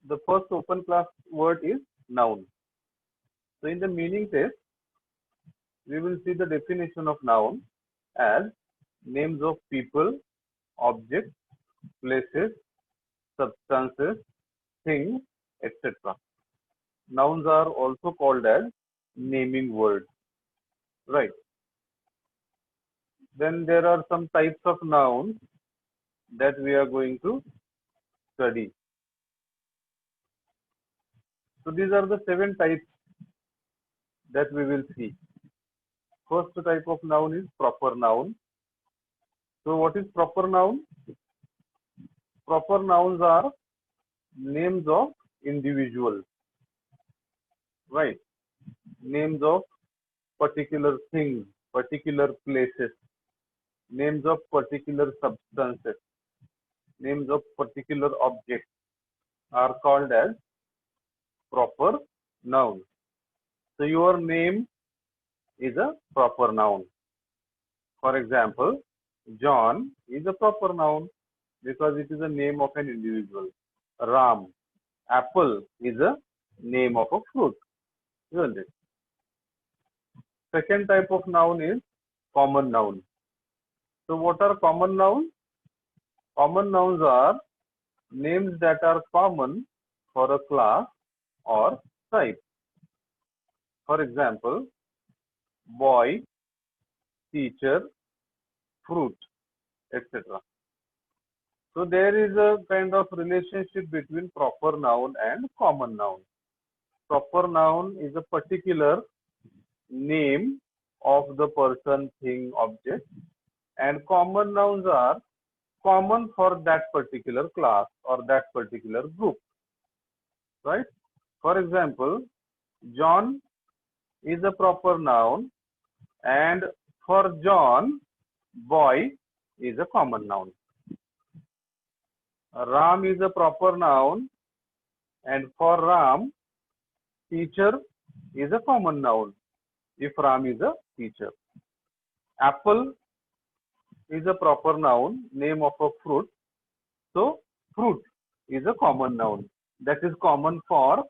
the first open class word is noun. So in the meaning test, we will see the definition of noun as names of people, objects, places, substances, things, etc. Nouns are also called as naming words, right? Then there are some types of nouns that we are going to study. So these are the 7 types that we will see. First type of noun is proper noun. So what is proper noun? Proper nouns are names of individuals, right? Names of particular things, particular places, names of particular substances, names of particular objects are called as proper nouns. So your name is a proper noun. For example, John is a proper noun because it is a name of an individual. Ram, apple is a name of a fruit, isn't it? Second type of noun is common noun. So what are common nouns? Common nouns are names that are common for a class or type. For example, boy, teacher, fruit, etc. So there is a kind of relationship between proper noun and common noun. Proper noun is a particular name of the person, thing, object, and common nouns are common for that particular class or that particular group, right? For example, John is a proper noun, and for John, boy is a common noun. Ram is a proper noun, and for Ram, teacher is a common noun if Ram is a teacher. Apple is a proper noun, name of a fruit. So, fruit is a common noun that is common for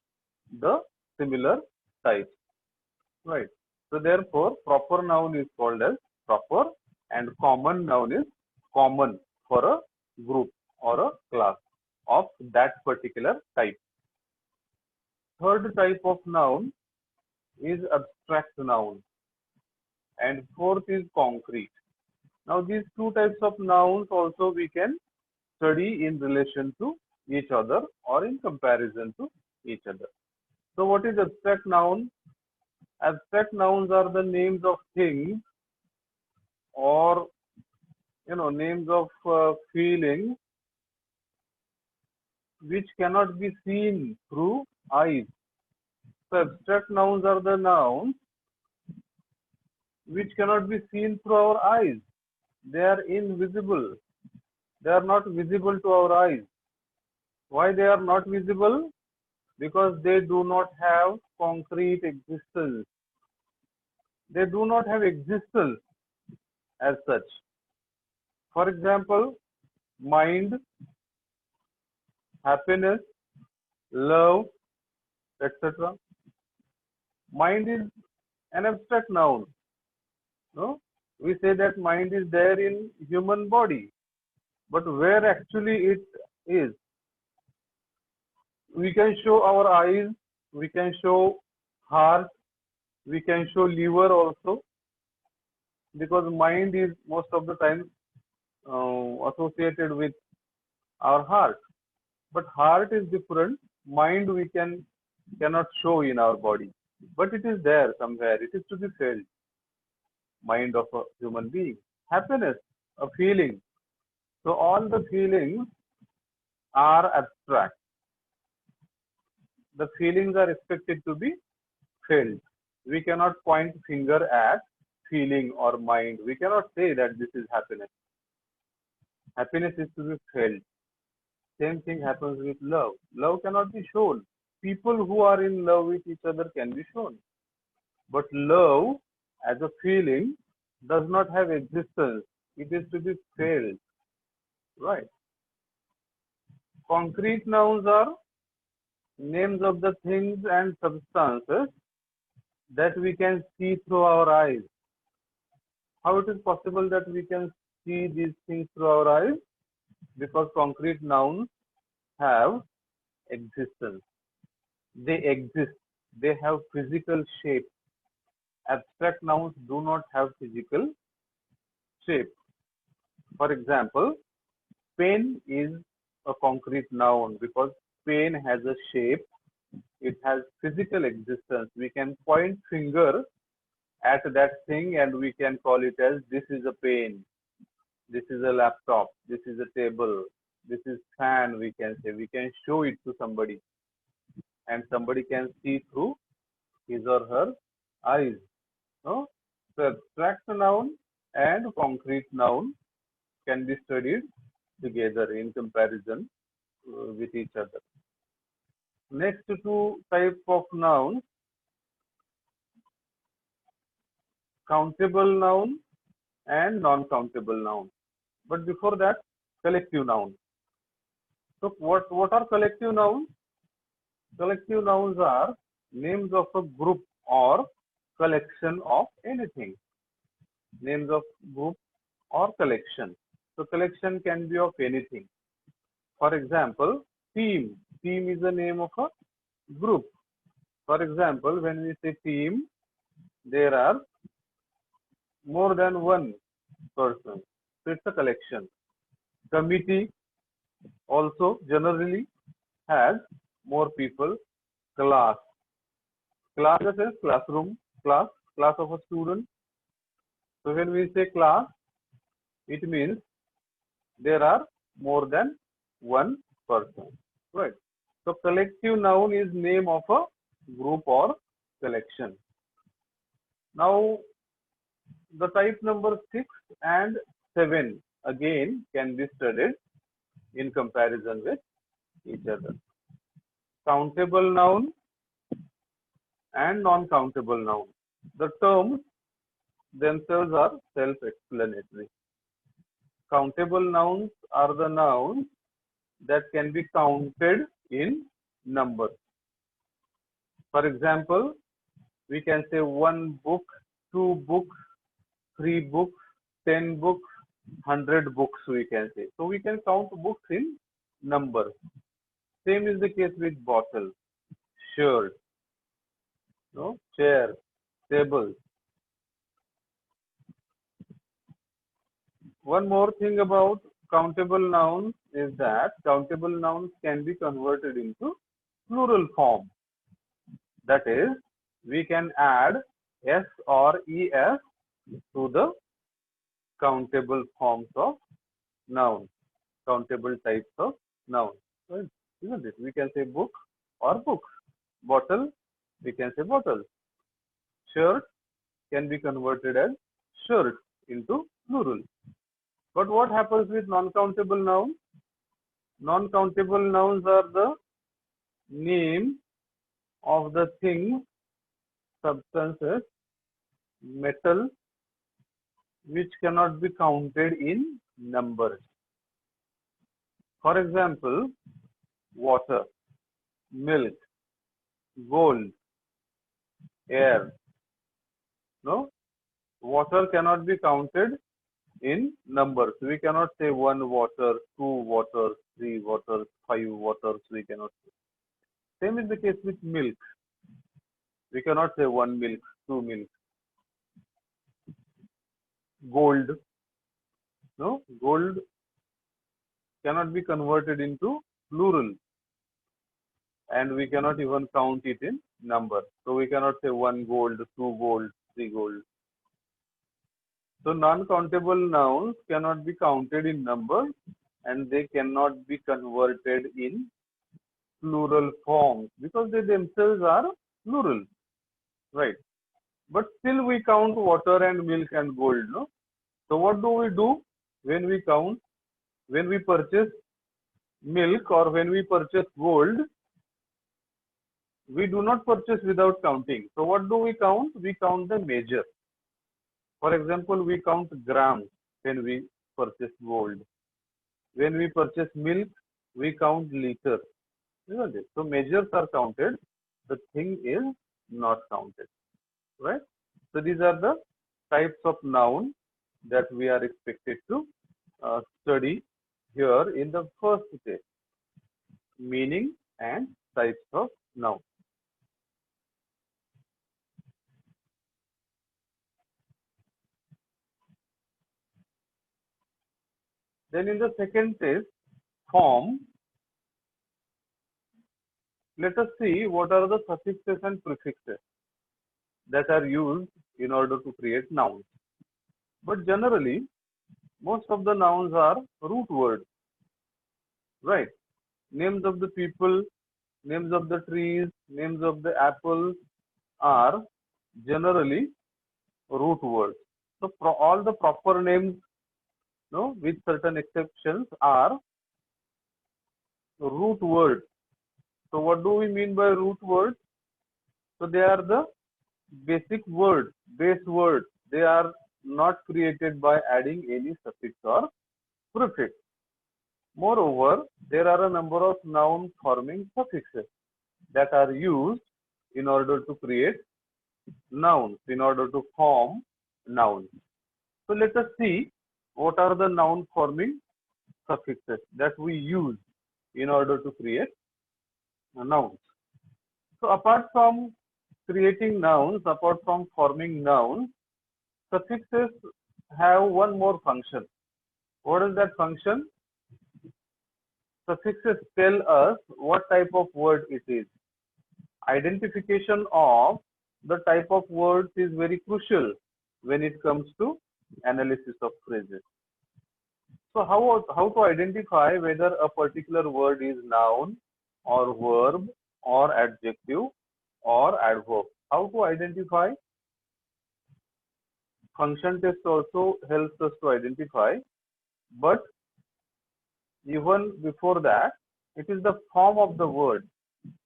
the similar types, right? So, therefore, proper noun is called as proper and common noun is common for a group or a class of that particular type. Third type of noun is abstract noun and fourth is concrete. Now these two types of nouns also we can study in relation to each other or in comparison to each other. So what is abstract noun? Abstract nouns are the names of things or names of feelings which cannot be seen through eyes. So abstract nouns are the nouns which cannot be seen through our eyes. They are invisible. They are not visible to our eyes. Why they are not visible? Because they do not have concrete existence. They do not have existence as such. For example, mind, happiness, love, etc. Mind is an abstract noun. No? We say that mind is there in human body, but where actually it is? We can show our eyes, we can show heart, we can show liver also, because mind is most of the time associated with our heart. But heart is different. Mind we cannot show in our body, but it is there somewhere. It is to be felt. Mind of a human being. Happiness, a feeling. So all the feelings are abstract. The feelings are expected to be felt. We cannot point finger at feeling or mind. We cannot say that this is happiness. Happiness is to be felt. Same thing happens with love. Love cannot be shown. People who are in love with each other can be shown. But love as a feeling does not have existence. It is to be felt. Right. Concrete nouns are names of the things and substances that we can see through our eyes. How it is possible that we can see these things through our eyes? Because concrete nouns have existence. They exist. They have physical shape. Abstract nouns do not have physical shape. For example, pen is a concrete noun because pen has a shape. It has physical existence. We can point finger at that thing and we can call it as this is a pen, this is a laptop, this is a table, this is fan. We can say, we can show it to somebody and somebody can see through his or her eyes. No? So abstract noun and concrete noun can be studied together in comparison with each other. Next two types of nouns, countable noun and non-countable noun. But before that, collective noun. So what are collective nouns? Collective nouns are names of a group or collection of anything. Names of group or collection. So collection can be of anything. For example, team. Team is the name of a group. For example, when we say team, there are more than one person. So it's a collection. Committee also generally has more people. Class. Class is classroom, class of a student. So when we say class, it means there are more than one person, right? So collective noun is name of a group or collection. Now the type number 6 and 7 again can be studied in comparison with each other. Countable noun and non-countable noun. The terms themselves are self-explanatory. Countable nouns are the nouns that can be counted in numbers. For example, we can say 1 book, 2 books, 3 books, 10 books, 100 books, we can say. So we can count books in numbers. Same is the case with bottle, shirt, no, chair, table. One more thing about countable nouns is that countable nouns can be converted into plural form. That is, we can add s or es to the countable forms of nouns, countable types of nouns. Right? Isn't it? We can say book or books. Bottle, we can say bottles. Shirt can be converted as shirts into plural. But what happens with non-countable nouns? Non-countable nouns are the name of the things, substances, metal, which cannot be counted in numbers. For example, water, milk, gold, air. No, water cannot be counted in numbers. We cannot say 1 water, 2 waters, 3 waters, 5 waters. We cannot say. Same is the case with milk. We cannot say 1 milk, 2 milk. Gold. No, gold cannot be converted into plural. And we cannot even count it in number. So we cannot say 1 gold, 2 gold, 3 gold. So non-countable nouns cannot be counted in numbers and they cannot be converted in plural forms because they themselves are plural, right? But still we count water and milk and gold, no? So what do we do when we count? When we purchase milk or when we purchase gold, we do not purchase without counting. So what do we count? We count the measure. For example, we count grams when we purchase gold. When we purchase milk, we count liters. isn't it? So measures are counted, the thing is not counted, right? So these are the types of noun that we are expected to study here in the first test, meaning and types of noun. Then in the second test, form, let us see what are the suffixes and prefixes that are used in order to create nouns. But generally, most of the nouns are root words, right? Names of the people, names of the trees, names of the apples are generally root words. So all the proper names, no, with certain exceptions, are root words. So what do we mean by root words? So they are the basic words, base words. They are not created by adding any suffix or prefix. Moreover, there are a number of noun forming suffixes that are used in order to create nouns, in order to form nouns. So let us see what are the noun forming suffixes that we use in order to create nouns. So apart from creating nouns, apart from forming nouns, suffixes have one more function. What is that function? Suffixes tell us what type of word it is. Identification of the type of words is very crucial when it comes to analysis of phrases. So how to identify whether a particular word is noun or verb or adjective or adverb? How to identify? Function test also helps us to identify, but even before that, it is the form of the word.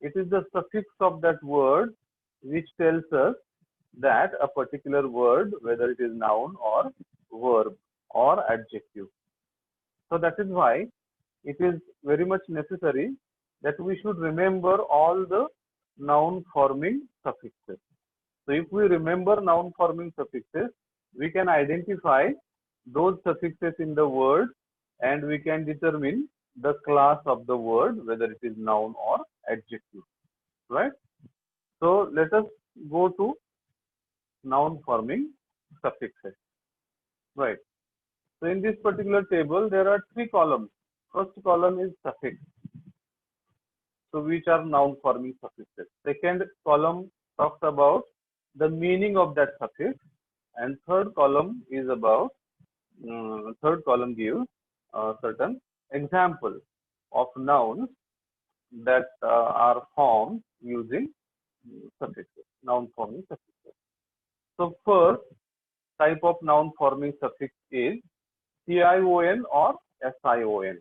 It is the suffix of that word which tells us that a particular word, whether it is noun or verb or adjective. So that is why it is very much necessary that we should remember all the noun forming suffixes. So if we remember noun forming suffixes, we can identify those suffixes in the word and we can determine the class of the word, whether it is noun or adjective, right? So let us go to noun forming suffixes, right? So in this particular table, there are three columns. First column is suffix, so which are noun forming suffixes. Second column talks about the meaning of that suffix, and third column is about third column gives certain examples of nouns that are formed using suffixes, noun forming suffixes. So first type of noun forming suffix is tion or sion,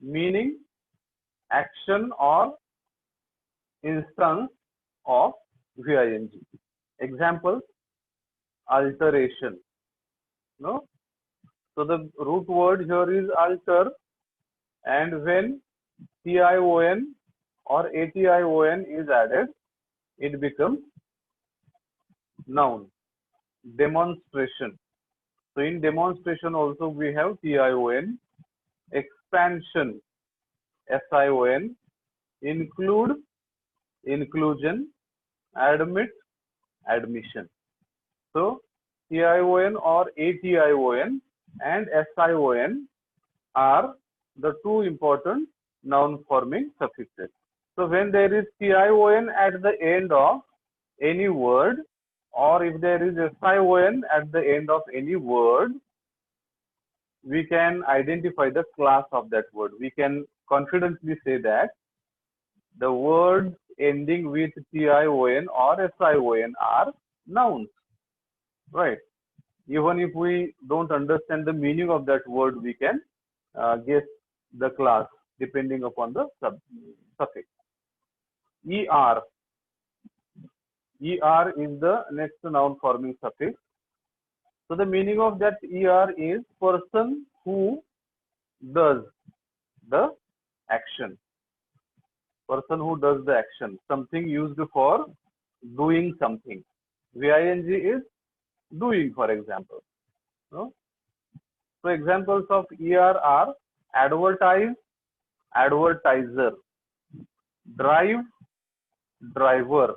meaning action or instance of ving. Examples: alteration. No, so the root word here is alter, and when tion or ation is added, it becomes noun. Demonstration. So in demonstration also we have tion. Expansion, sion. Include, inclusion. Admit, admission. So tion or ation and sion are the two important noun forming suffixes. So when there is tion at the end of any word, or if there is sion at the end of any word, we can identify the class of that word. We can confidently say that the words ending with tion or sion are nouns, right? Even if we don't understand the meaning of that word, we can guess the class depending upon the suffix. Er, er is the next noun forming suffix. So the meaning of that er is person who does the action. person who does the action, something used for doing something. VING is doing, for example. No? So examples of ER are advertise, advertiser, drive, driver.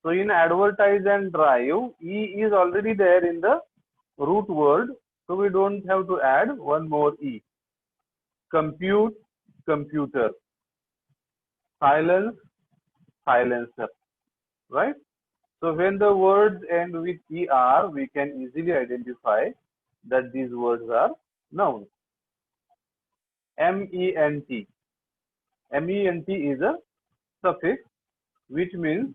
So in advertise and drive, E is already there in the root word, so we don't have to add one more E. Compute, computer. Silence, silencer. Right? So when the words end with ER, we can easily identify that these words are nouns. MENT. MENT is a suffix which means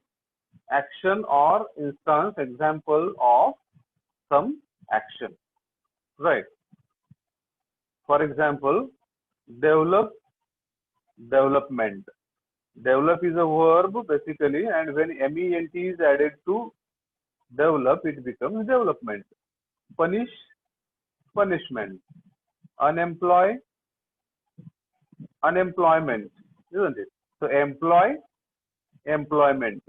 action or instance, example of some action. Right. For example, develop, development. Develop is a verb basically, and when MENT is added to develop, it becomes development. Punish, punishment. Unemploy, unemployment, isn't it? So employ, employment,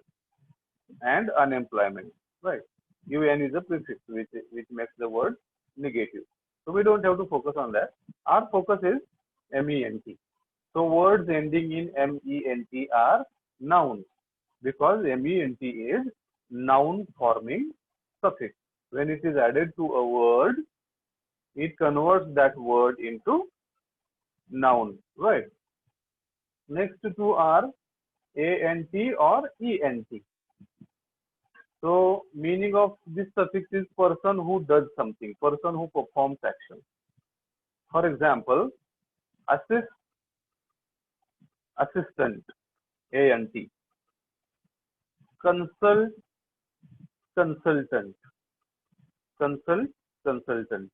and unemployment, right? UN is a prefix which makes the word negative. So we don't have to focus on that. Our focus is MENT. So words ending in MENT are nouns because MENT is noun forming suffix. When it is added to a word, it converts that word into noun, right? Next two are ANT or ENT. So meaning of this suffix is person who does something, person who performs action. For example, assist, assistant, ANT. Consult, consultant, consult, consultant.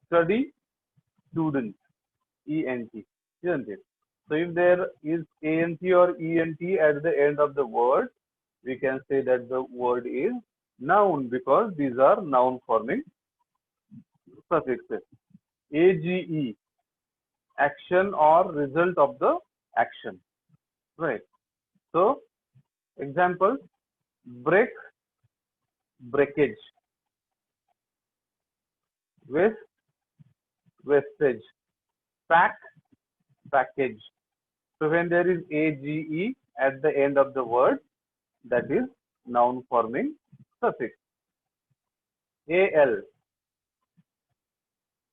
Study, student, ENT, isn't it? So if there is ANT or ENT at the end of the word, we can say that the word is noun because these are noun forming suffixes. AGE, action or result of the action, right? So examples, break, breakage, waste, wastage, pack, package. So when there is AGE at the end of the word, that is noun forming suffix. AL.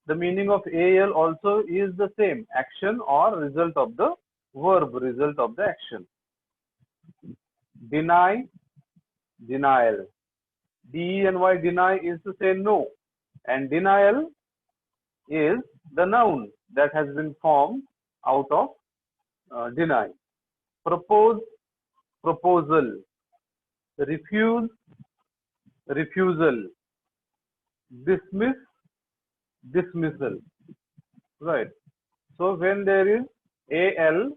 The meaning of AL also is the same, action or result of the verb, result of the action. Deny, denial. DENY, deny is to say no, and denial is the noun that has been formed out of deny. Propose, proposal. Refuse, refusal. Dismiss, dismissal. Right. So when there is AL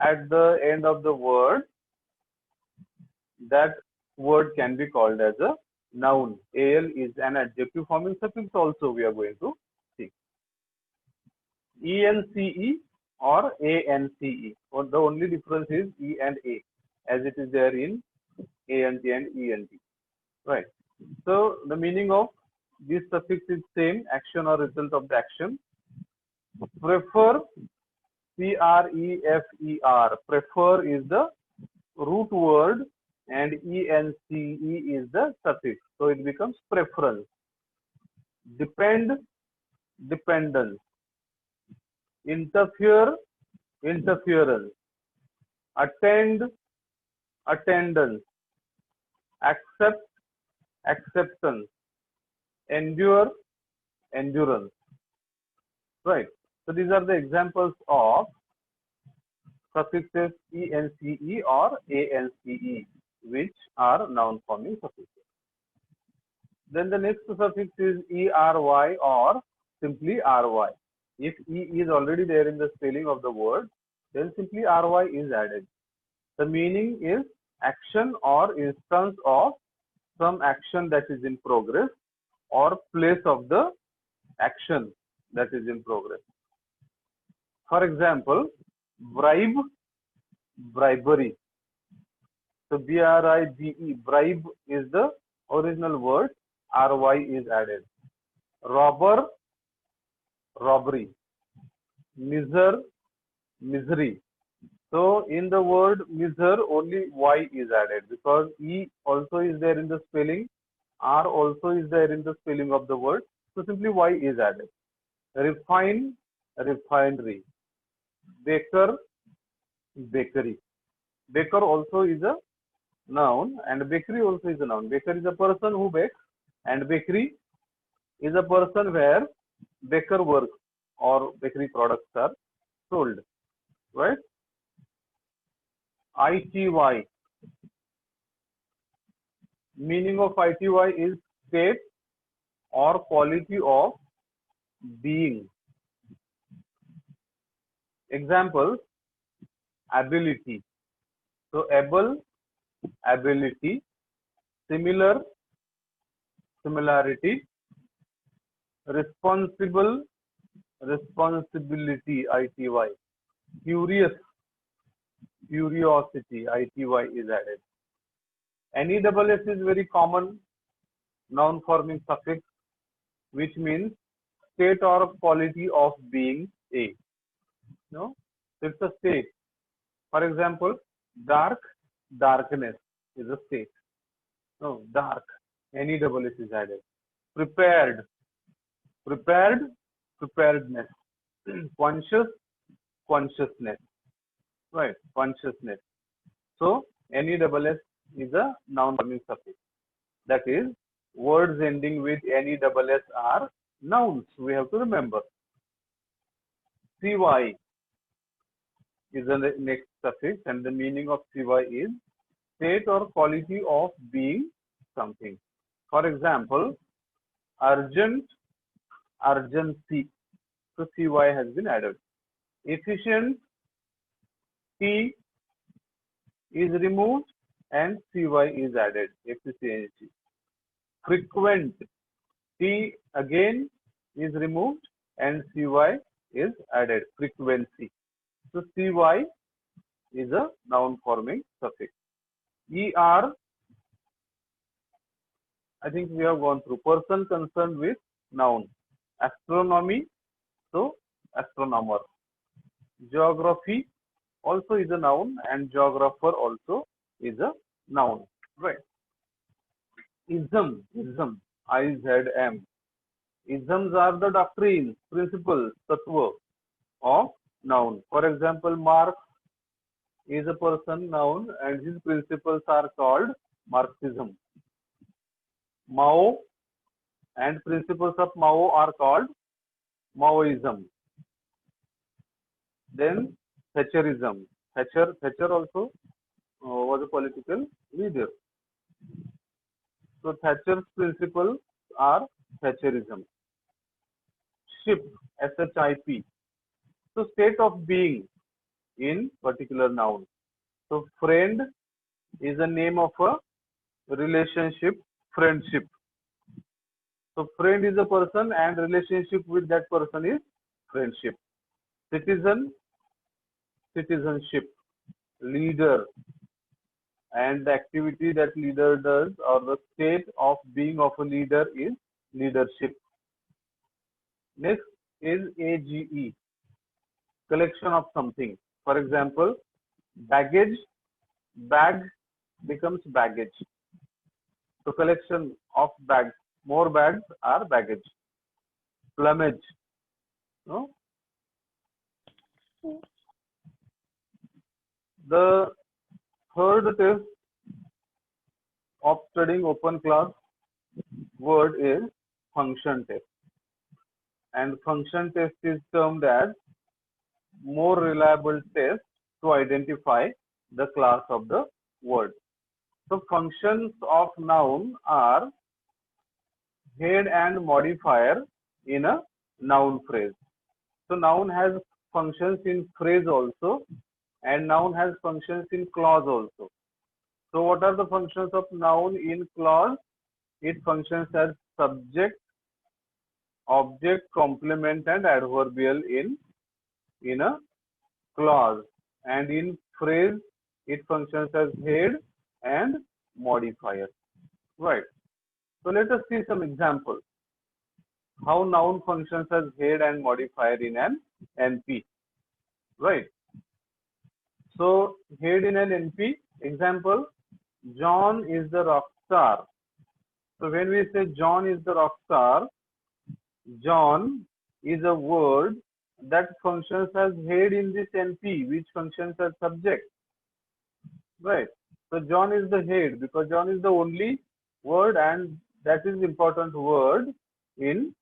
at the end of the word, that word can be called as a noun. AL is an adjective forming suffix also we are going to see. ENCE or ANCE. The only difference is E and A as it is there in ANT and ENT. Right. So the meaning of this suffix is same, action or result of the action. Prefer, PREFER. Prefer is the root word and ENCE is the suffix. So it becomes preference. Depend, dependence. Interfere, interference. Attend, attendance. Accept, acceptance. Endure, endurance. Right. So these are the examples of suffixes ENCE or ANCE, which are noun forming suffixes. Then the next suffix is ERY or simply RY. If E is already there in the spelling of the word, then simply RY is added. The meaning is action or instance of some action that is in progress or place of the action that is in progress. For example, bribe, bribery. So B-R-I-B-E, bribe is the original word, R-Y is added. Robber, robbery. Miser, misery. So in the word miser, only Y is added because E also is there in the spelling, R also is there in the spelling of the word. So simply Y is added. Refine, refinery. Baker, bakery. Baker also is a noun and bakery also is a noun. Baker is a person who bakes and bakery is a person where baker works or bakery products are sold, right? ITY. Meaning of ITY is state or quality of being. Examples, ability. So able, ability, similar, similarity, responsible, responsibility, ITY, curious, curiosity, ITY is added. NESS is very common noun forming suffix which means state or quality of being A. No, it's a state. For example, dark, darkness is a state. No, dark, NESS is added. Prepared, prepared, preparedness. Conscious, consciousness. Right, consciousness. So NESS is a noun forming suffix. That is, words ending with NESS are nouns. We have to remember. CY is the next suffix, and the meaning of CY is state or quality of being something. For example, urgent, urgency. So CY has been added. Efficient, T is removed and CY is added. Efficiency. Frequent, T again is removed and CY is added. Frequency. So CY is a noun forming suffix. ER, I think we have gone through. Person concerned with noun. Astronomy, so astronomer. Geography also is a noun and geographer also is a noun. Right. Ism, ism, IZM. Isms are the doctrines, principles, tattva of noun. For example, Marx is a person noun and his principles are called Marxism. Mao and principles of Mao are called Maoism. Then Thatcherism. Thatcher also was a political leader. So Thatcher's principles are Thatcherism. Ship, SHIP. So state of being in particular noun. So friend is a name of a relationship, friendship. So friend is a person and relationship with that person is friendship. Citizen, citizenship. Leader, and the activity that leader does or the state of being of a leader is leadership. Next is AGE, collection of something. For example, baggage, bag becomes baggage. So collection of bags, more bags are baggage. Plumage, no? The third test of studying open class word is function test. And function test is termed as more reliable test to identify the class of the word. So functions of noun are head and modifier in a noun phrase. So noun has functions in phrase also and noun has functions in clause also. So what are the functions of noun in clause? It functions as subject, object, complement and adverbial in a clause, and in phrase It functions as head and modifier. Right. So let us see some examples. How noun functions as head and modifier in an NP. Right. So head in an NP, example, John is the rock star. So when we say John is the rock star, John is a word that functions as head in this NP, which functions as subject. Right. So John is the head because John is the only word and that is important word in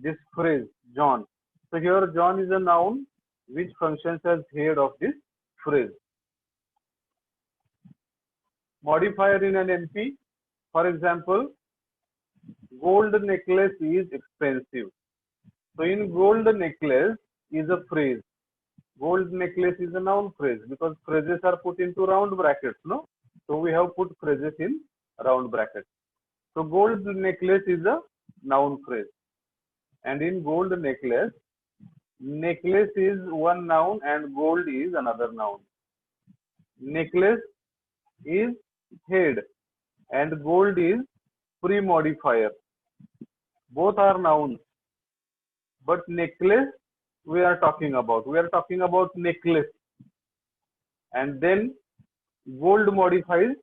this phrase, John. So here John is a noun which functions as head of this phrase. Modifier in an NP, for example, gold necklace is expensive. So in gold necklace is a phrase. Gold necklace is a noun phrase because phrases are put into round brackets, no? So we have put phrases in round brackets. So gold necklace is a noun phrase. And in gold necklace, necklace is one noun and gold is another noun. Necklace is head and gold is pre-modifier. Both are nouns. But necklace we are talking about. We are talking about necklace. And then gold modifies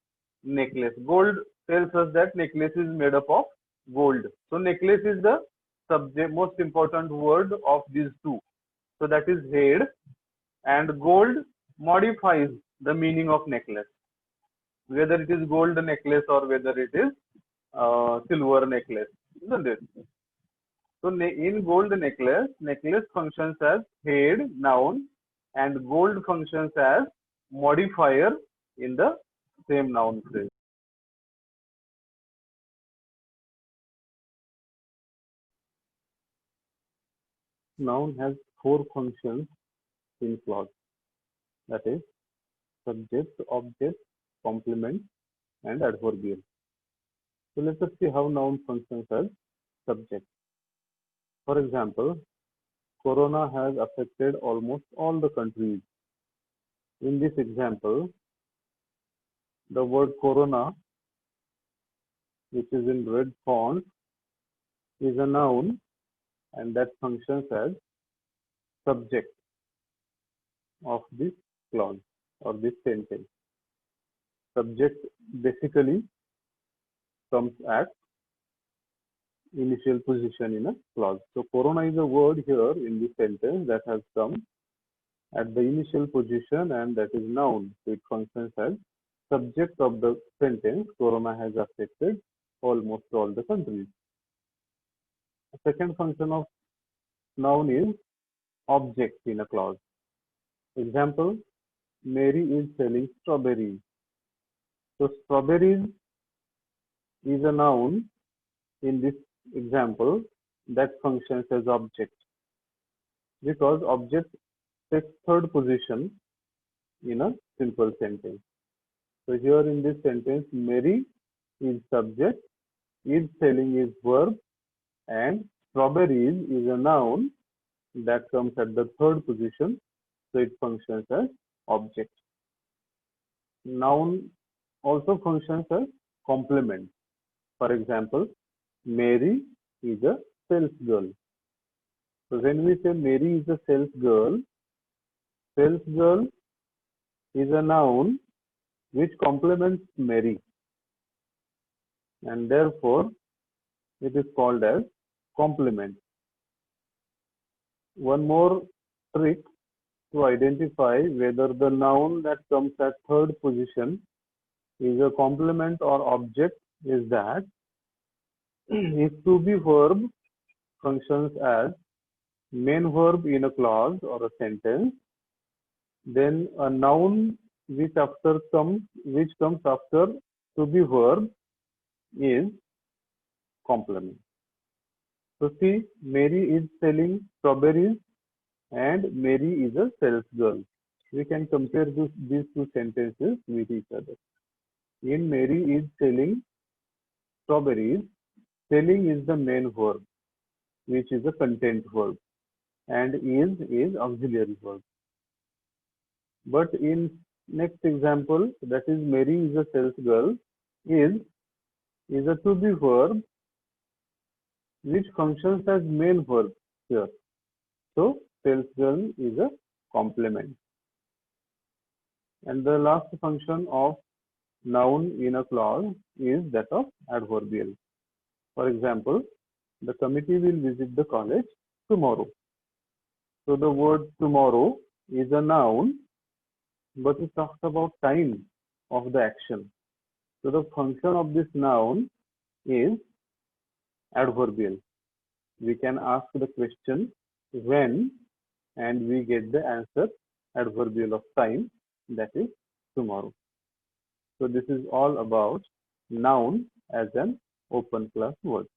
necklace. Gold tells us that necklace is made up of gold. So necklace is the subject, most important word of these two. So that is head, and gold modifies the meaning of necklace. Whether it is gold necklace or whether it is silver necklace, isn't it? So in gold necklace, necklace functions as head, noun, and gold functions as modifier in the same noun phrase. Noun has 4 functions in clause. That is subject, object, complement, and adverbial. So let us see how noun functions as subject. For example, Corona has affected almost all the countries. In this example, the word Corona, which is in red font, is a noun and that functions as subject of this clause or this sentence. Subject basically comes at initial position in a clause. So Corona is a word here in this sentence that has come at the initial position and that is noun. So it functions as subject of the sentence. Corona has affected almost all the countries. The second function of noun is object in a clause. Example, Mary is selling strawberries. So strawberries is a noun in this example that functions as object because object takes third position in a simple sentence. So here in this sentence, Mary is subject, is selling is verb, and strawberries is a noun that comes at the third position. So it functions as object. Noun also functions as complement. For example, Mary is a sales girl. So when we say Mary is a sales girl is a noun which complements Mary, and therefore it is called as complement. One more trick to identify whether the noun that comes at third position is a complement or object is that if to be verb functions as main verb in a clause or a sentence, then a noun which comes after to be verb is complement. So see, Mary is selling strawberries and Mary is a sales girl. We can compare these two sentences with each other. In Mary is selling strawberries, selling is the main verb, which is a content verb, and is auxiliary verb. But in Next example, that is Mary is a sales girl, is a to be verb which functions as main verb here. So sales girl is a complement. And the last function of noun in a clause is that of adverbial. For example, the committee will visit the college tomorrow. So the word tomorrow is a noun, but it talks about time of the action. So the function of this noun is adverbial. We can ask the question when and we get the answer adverbial of time, that is tomorrow. So this is all about noun as an open class word.